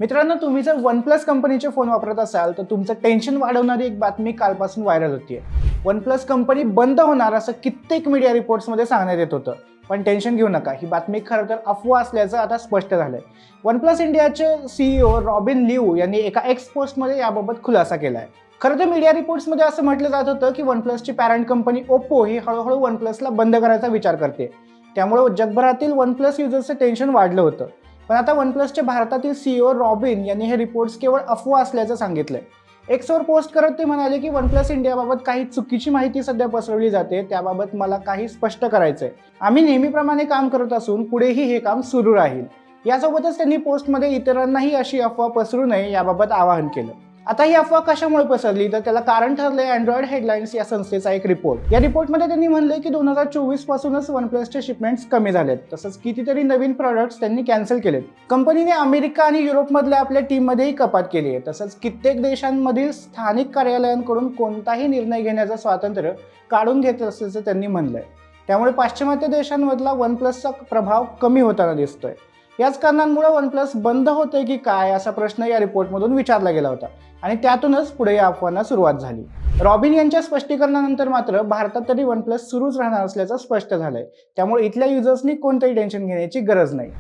मित्रांनो, तुम्ही जर OnePlus कंपनीचे फोन वापरत असाल तर तुमचं टेन्शन वाढवणारी एक बातमी कालपासून व्हायरल होतीये। OnePlus कंपनी बंद होणार असं कित्येक मीडिया रिपोर्ट्समध्ये सांगण्यात येत होतं, पण टेन्शन घेऊ नका, ही बातमी खरं तर अफवा असल्याचं आता स्पष्ट झालंय। OnePlus इंडियाचे CEO रॉबिन लिऊ यांनी एका एक्स पोस्टमध्ये याबाबत खुलासा केलाय। खरं तर मीडिया रिपोर्ट्समध्ये असं म्हटलं जात होतं की OnePlusची पॅरेंट कंपनी ओप्पो ही हळूहळू OnePlusला बंद करायचा विचार करते, त्यामुळे जगभरातील OnePlus युजर्सचं टेन्शन वाढलं होतं। पण आता OnePlusचे भारतातील CEO रॉबिन यांनी हे रिपोर्ट्स केवळ अफवा असल्याचं सांगितलंय। एक्सवर पोस्ट करत ते म्हणाले की OnePlus इंडियाबाबत काही चुकीची माहिती सध्या पसरवली जाते, त्याबाबत मला काही स्पष्ट करायचंय। आम्ही नेहमीप्रमाणे काम करत असून पुढेही हे काम सुरू राहील। यासोबतच त्यांनी पोस्टमध्ये इतरांनाही अशी अफवा पसरू नये याबाबत आवाहन केलं। आता ही अफवा कशामुळे पसरली तर त्याला कारण ठरले अँड्रॉइड हेडलाईन्स या संस्थेचा एक रिपोर्ट। या रिपोर्टमध्ये त्यांनी म्हणले की 2024 पासूनच OnePlusचे शिपमेंट्स कमी झालेत, तसंच कितीतरी नवीन प्रॉडक्ट्स त्यांनी कॅन्सल केलेत। कंपनीने अमेरिका आणि युरोपमधल्या आपल्या टीममध्येही कपात केली आहे, तसंच कित्येक देशांमधील स्थानिक कार्यालयांकडून कोणताही निर्णय घेण्याचं स्वातंत्र्य काढून घेत असल्याचं त्यांनी म्हणलंय। त्यामुळे पाश्चिमात्य देशांमधला OnePlusचा प्रभाव कमी होताना दिसतोय। याच कारणांमुळे OnePlus बंद होते की काय असा प्रश्न या रिपोर्टमधून विचारला गेला होता आणि त्यातूनच पुढे या अफवांना सुरुवात झाली। रॉबिन यांच्या स्पष्टीकरणानंतर मात्र भारतात तरी OnePlus सुरूच राहणार असल्याचं स्पष्ट झालंय, त्यामुळे इथल्या युजर्सनी कोणतंही टेन्शन घेण्याची गरज नाही।